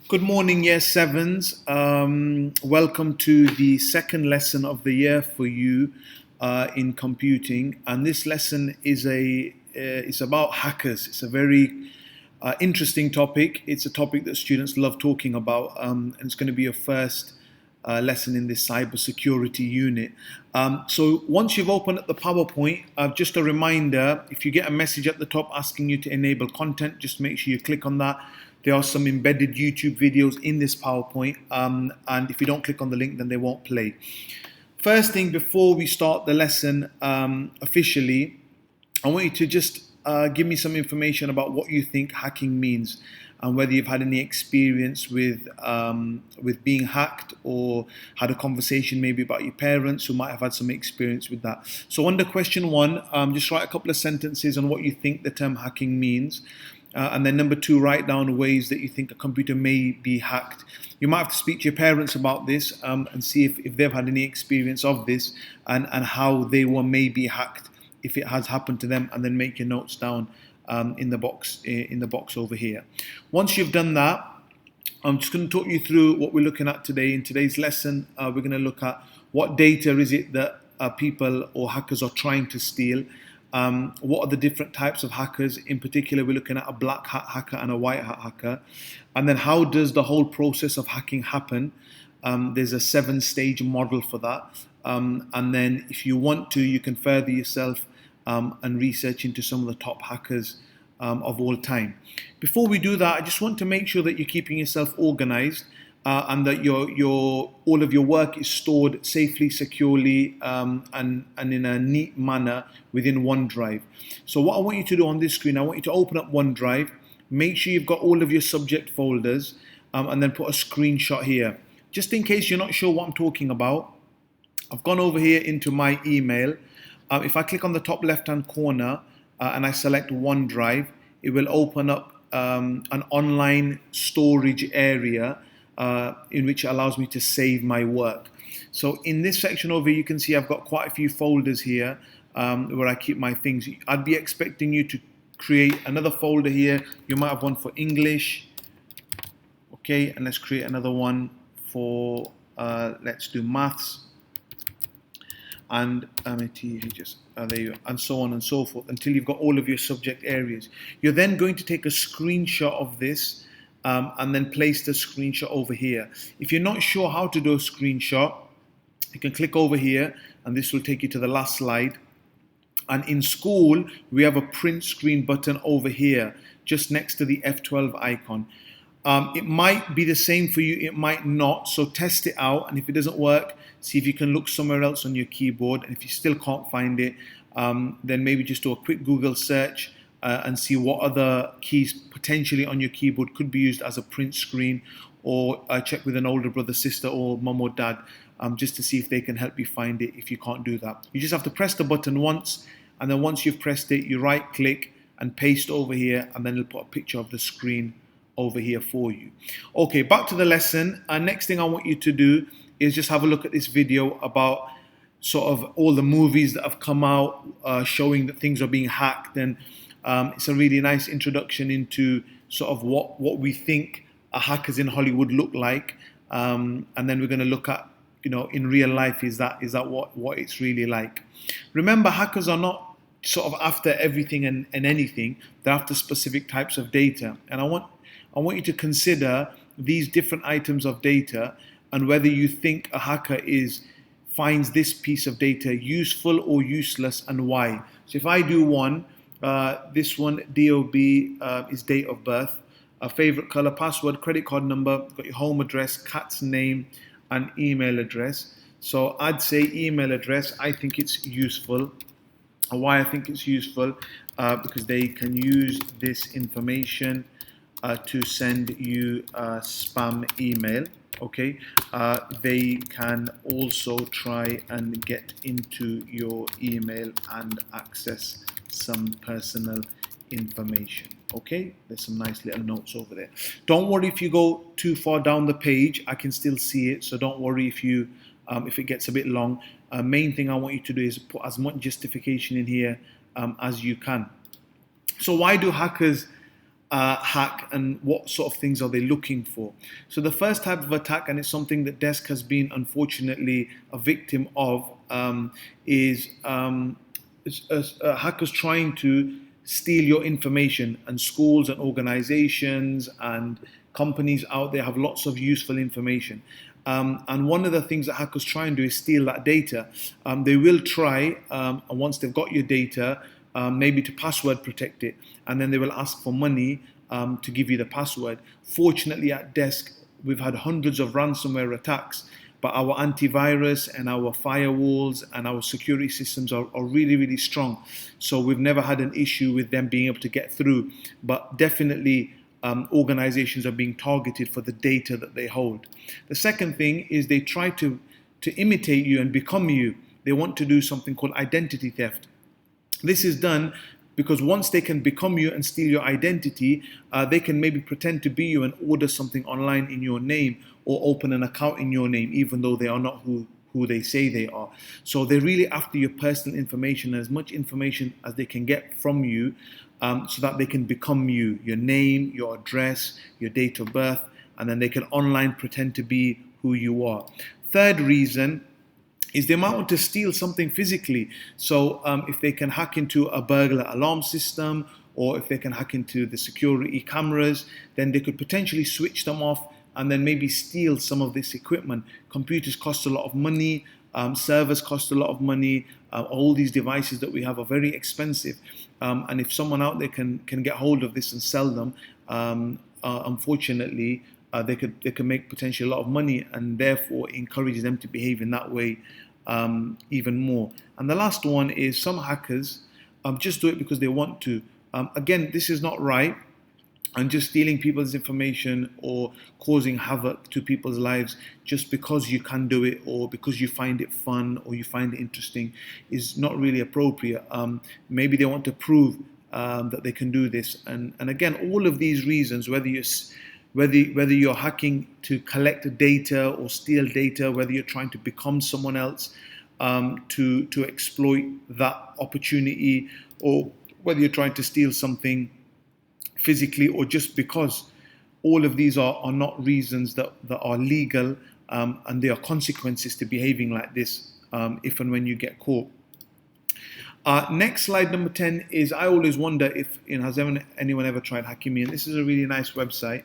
Good morning, Year Sevens. Welcome to the second lesson of the year for you in computing. And this lesson is about hackers. It's a very interesting topic. It's a topic that students love talking about, and it's going to be your first lesson in this cybersecurity unit. So once you've opened up the PowerPoint, just a reminder, if you get a message at the top asking you to enable content, just make sure you click on that. There are some embedded YouTube videos in this PowerPoint, and if you don't click on the link, then they won't play. First thing, before we start the lesson officially, I want you to just give me some information about what you think hacking means and whether you've had any experience with being hacked or had a conversation maybe about your parents who might have had some experience with that. So under question one, just write a couple of sentences on what you think the term hacking means. And then number two, write down ways that you think a computer may be hacked. You might have to speak to your parents about this and see if they've had any experience of this and how they were maybe hacked if it has happened to them, and then make your notes down in the box over here. Once you've done that, I'm just going to talk you through what we're looking at today. In today's lesson, we're going to look at what data is it that people or hackers are trying to steal. What are the different types of hackers? In particular, we're looking at a black hat hacker and a white hat hacker. And then how does the whole process of hacking happen? There's a 7-stage model for that. And then if you want to, you can further yourself and research into some of the top hackers of all time. Before we do that, I just want to make sure that you're keeping yourself organized and that all of your work is stored safely, securely, and in a neat manner within OneDrive. So what I want you to do on this screen, I want you to open up OneDrive, make sure you've got all of your subject folders, and then put a screenshot here. Just in case you're not sure what I'm talking about, I've gone over here into my email. If I click on the top left-hand corner and I select OneDrive, it will open up an online storage area in which it allows me to save my work. So in this section over here, you can see I've got quite a few folders here where I keep my things. I'd be expecting you to create another folder here. You might have one for English. Okay, and let's create another one for, let's do maths. And there you go, and so on and so forth until you've got all of your subject areas. You're then going to take a screenshot of this and then place the screenshot over here. If you're not sure how to do a screenshot, you can click over here and this will take you to the last slide. And in school, we have a print screen button over here, just next to the F12 icon. It might be the same for you, it might not, so test it out, and if it doesn't work, see if you can look somewhere else on your keyboard, and if you still can't find it, then maybe just do a quick Google search and see what other keys potentially on your keyboard could be used as a print screen, or check with an older brother, sister, or mum or dad, just to see if they can help you find it if you can't do that. You just have to press the button once, and then once you've pressed it, you right click and paste over here, and then it'll put a picture of the screen over here for you. Okay, back to the lesson. Next thing I want you to do is just have a look at this video about sort of all the movies that have come out showing that things are being hacked, and it's a really nice introduction into sort of what we think hackers in Hollywood look like, and then we're going to look at, in real life, is that what it's really like. Remember, hackers are not sort of after everything and anything. They're after specific types of data, and I want you to consider these different items of data and whether you think a hacker finds this piece of data useful or useless, and why. So if I do one, this one, DOB, is date of birth, a favorite color, password, credit card number, got your home address, cat's name, and email address. So I'd say email address, I think it's useful. Why I think it's useful, because they can use this information to send you a spam email. Okay, they can also try and get into your email and access some personal information. Okay, there's some nice little notes over there. Don't worry if you go too far down the page, I can still see it, so don't worry if it gets a bit long. Main thing I want you to do is put as much justification in here as you can. So why do hackers hack, and what sort of things are they looking for. So the first type of attack, and it's something that Desk has been unfortunately a victim of, is hackers trying to steal your information. And schools and organizations and companies out there have lots of useful information. And one of the things that hackers try and do is steal that data. They will try, and once they've got your data, maybe to password protect it, and then they will ask for money to give you the password. Fortunately, at Desk, we've had hundreds of ransomware attacks, but our antivirus and our firewalls and our security systems are really, really strong. So we've never had an issue with them being able to get through. But definitely, organizations are being targeted for the data that they hold. The second thing is they try to imitate you and become you. They want to do something called identity theft. This is done because once they can become you and steal your identity, they can maybe pretend to be you and order something online in your name or open an account in your name, even though they are not who they say they are. So they're really after your personal information, as much information as they can get from you, so that they can become you, your name, your address, your date of birth, and then they can online pretend to be who you are. Third reason is they might want to steal something physically. So if they can hack into a burglar alarm system, or if they can hack into the security cameras, then they could potentially switch them off and then maybe steal some of this equipment. Computers cost a lot of money, servers cost a lot of money, all these devices that we have are very expensive. And if someone out there can get hold of this and sell them, unfortunately, they could make potentially a lot of money, and therefore encourage them to behave in that way even more. And the last one is some hackers just do it because they want to. Again, this is not right. And just stealing people's information or causing havoc to people's lives just because you can do it, or because you find it fun or you find it interesting, is not really appropriate. Maybe they want to prove that they can do this. And again, all of these reasons, whether you're hacking to collect data or steal data, whether you're trying to become someone else to exploit that opportunity, or whether you're trying to steal something physically, or just because, all of these are not reasons that are legal, and there are consequences to behaving like this if and when you get caught. Next, slide number 10 is, I always wonder if has anyone ever tried hacking me? And this is a really nice website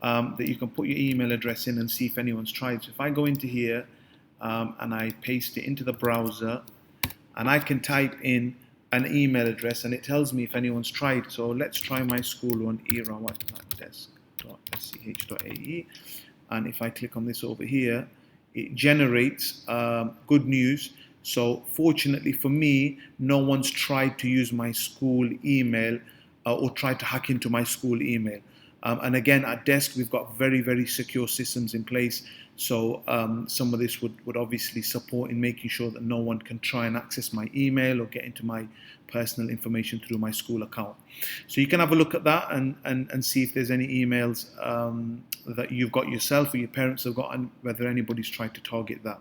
that you can put your email address in and see if anyone's tried. So if I go into here and I paste it into the browser, and I can type in an email address, and it tells me if anyone's tried. So let's try my school one, era.desk.sch.ae, and if I click on this over here, it generates good news. So fortunately for me, no one's tried to use my school email or tried to hack into my school email. And again, at Desk, we've got very, very secure systems in place. So some of this would obviously support in making sure that no one can try and access my email or get into my personal information through my school account. So you can have a look at that and see if there's any emails that you've got yourself or your parents have got, and whether anybody's tried to target that.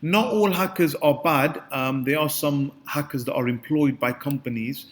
Not all hackers are bad. There are some hackers that are employed by companies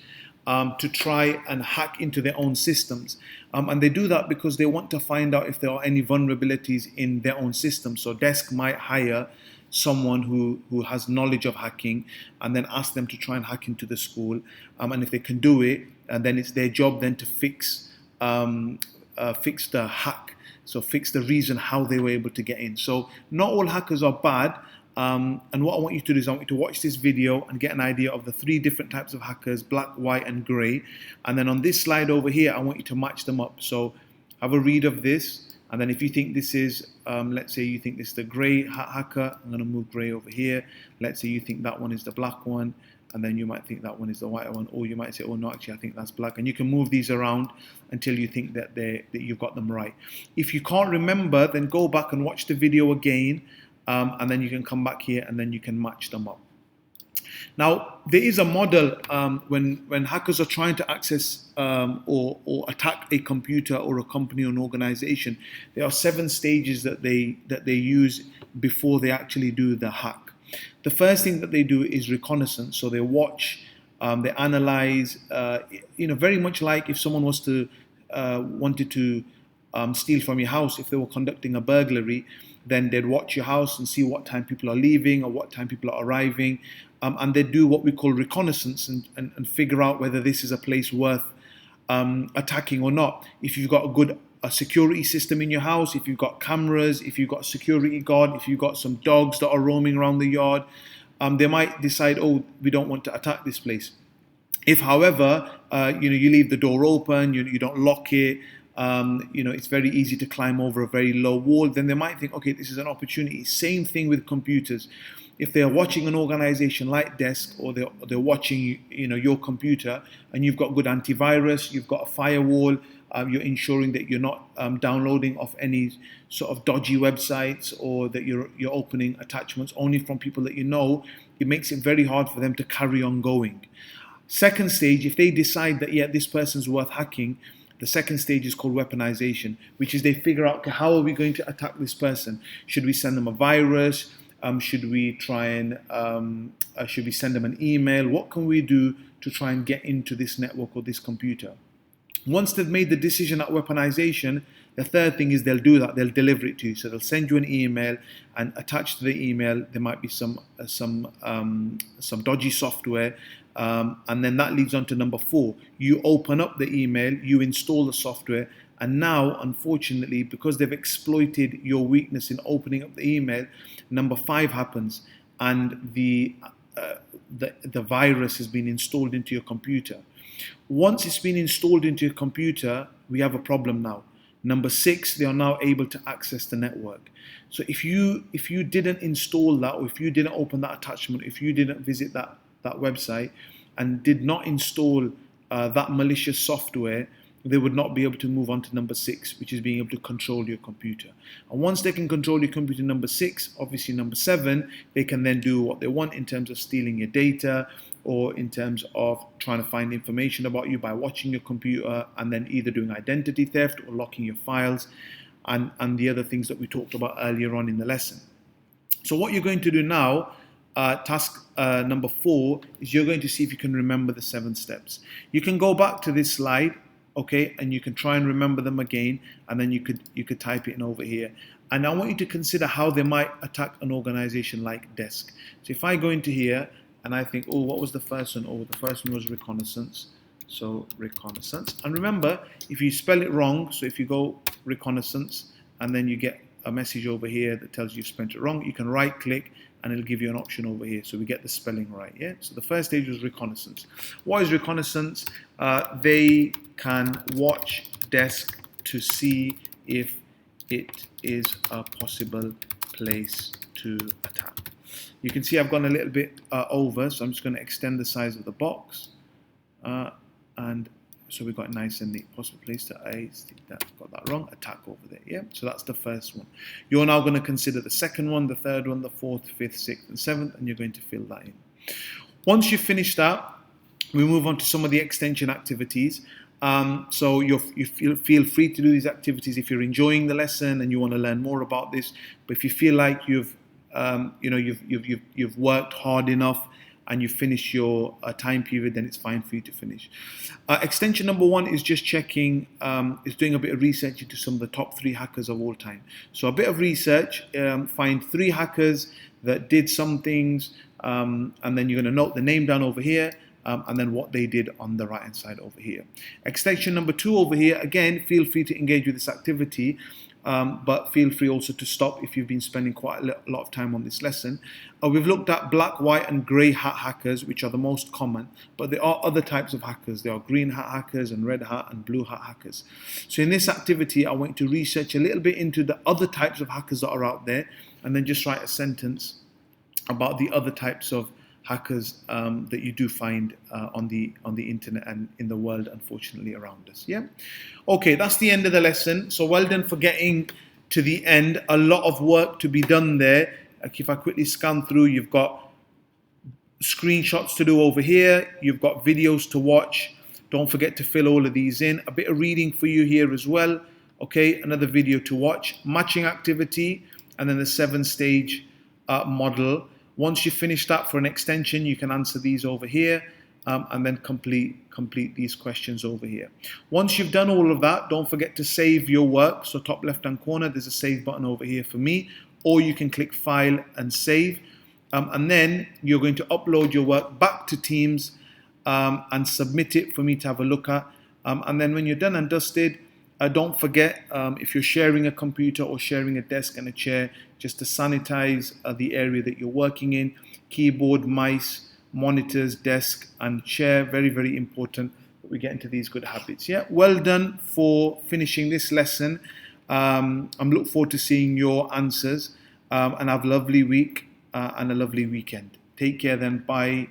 to try and hack into their own systems. And they do that because they want to find out if there are any vulnerabilities in their own system. So Desk might hire someone who has knowledge of hacking and then ask them to try and hack into the school. And if they can do it, and then it's their job then to fix the hack. So fix the reason how they were able to get in. So not all hackers are bad. And what I want you to do is I want you to watch this video and get an idea of the 3 different types of hackers: black, white, and grey. And then on this slide over here, I want you to match them up. So have a read of this. And then if you think this is, let's say you think this is the grey hacker, I'm going to move grey over here. Let's say you think that one is the black one. And then you might think that one is the white one. Or you might say, oh no, actually I think that's black. And you can move these around until you think that you've got them right. If you can't remember, then go back and watch the video again. And then you can come back here and then you can match them up. Now, there is a model when hackers are trying to access or attack a computer or a company or an organization. There are 7 stages that they use before they actually do the hack. The first thing that they do is reconnaissance. So they watch, they analyze, very much like if someone was to wanted to steal from your house, if they were conducting a burglary, then they'd watch your house and see what time people are leaving or what time people are arriving, and they'd do what we call reconnaissance and figure out whether this is a place worth attacking or not. If you've got a security system in your house, if you've got cameras, if you've got a security guard, if you've got some dogs that are roaming around the yard, they might decide, oh, we don't want to attack this place. If, however, you leave the door open, you don't lock it, it's very easy to climb over a very low wall, then they might think, okay, this is an opportunity. Same thing with computers. If they're watching an organization like Desk, or they're watching your computer, and you've got good antivirus, you've got a firewall, you're ensuring that you're not downloading off any sort of dodgy websites, or that you're opening attachments only from people that you know, it makes it very hard for them to carry on going. Second stage, if they decide that, yeah, this person's worth hacking, the second stage is called weaponization, which is they figure out, okay, how are we going to attack this person? Should we send them a virus? Should we try and should we send them an email? What can we do to try and get into this network or this computer? Once they've made the decision at weaponization, the third thing is they'll do that. They'll deliver it to you. So they'll send you an email, and attached to the email there might be some dodgy software, and then that leads on to number 4. You open up the email, you install the software, and now, unfortunately, because they've exploited your weakness in opening up the email, number 5 happens, and the virus has been installed into your computer. Once it's been installed into your computer, we have a problem now. Number 6, they are now able to access the network. So if you didn't install that, or if you didn't open that attachment, if you didn't visit that website and did not install that malicious software, they would not be able to move on to number 6, which is being able to control your computer. And once they can control your computer, number 6, obviously number 7, they can then do what they want in terms of stealing your data, or in terms of trying to find information about you by watching your computer, and then either doing identity theft or locking your files, and the other things that we talked about earlier on in the lesson. So what you're going to do now, task number 4, is you're going to see if you can remember the 7 steps. You can go back to this slide, okay, and you can try and remember them again, and then you could type it in over here. And I want you to consider how they might attack an organization like Desk. So if I go into here and I think, oh, what was the first one? Oh, the first one was Reconnaissance. So Reconnaissance. And remember, if you spell it wrong, so if you go Reconnaissance and then you get a message over here that tells you you've spelled it wrong, you can right click and it'll give you an option over here. So we get the spelling right, yeah? So the first stage was Reconnaissance. What is Reconnaissance? They can watch Desk to see if it is a possible place to attack. You can see I've gone a little bit over, so I'm just going to extend the size of the box. And so we've got a nice and neat possible place to, got that wrong, attack over there, yeah? So that's the first one. You're now going to consider the second one, the third one, the fourth, fifth, sixth, and seventh, and you're going to fill that in. Once you've finished that, we move on to some of the extension activities. So you feel free to do these activities if you're enjoying the lesson and you want to learn more about this. But if you feel like you've worked hard enough and you've finished your time period, then it's fine for you to finish. Extension number 1 is just checking, is doing a bit of research into some of the top 3 hackers of all time. So a bit of research, find 3 hackers that did some things, and then you're going to note the name down over here, and then what they did on the right hand side over here. Extension number 2 over here, again, feel free to engage with this activity, but feel free also to stop if you've been spending quite a lot of time on this lesson. We've looked at black, white and grey hat hackers, which are the most common, but there are other types of hackers. There are green hat hackers and red hat and blue hat hackers. So in this activity, I want you to research a little bit into the other types of hackers that are out there, and then just write a sentence about the other types of hackers that you do find on the internet and in the world, unfortunately, around us. Yeah. Okay, that's the end of the lesson. So well done for getting to the end. A lot of work to be done there. Like if I quickly scan through, you've got screenshots to do over here. You've got videos to watch. Don't forget to fill all of these in. A bit of reading for you here as well. Okay, another video to watch. Matching activity, and then the 7-stage model. Once you finish that for an extension, you can answer these over here. and then complete these questions over here. Once you've done all of that, don't forget to save your work. So top left-hand corner, there's a save button over here for me, or you can click File and Save. And then you're going to upload your work back to Teams and submit it for me to have a look at. And then when you're done and dusted, don't forget, if you're sharing a computer or sharing a desk and a chair, just to sanitize the area that you're working in. Keyboard, mice, monitors, desk, and chair. Very, very important that we get into these good habits. Yeah, well done for finishing this lesson. I'm looking forward to seeing your answers, and have a lovely week and a lovely weekend. Take care then. Bye.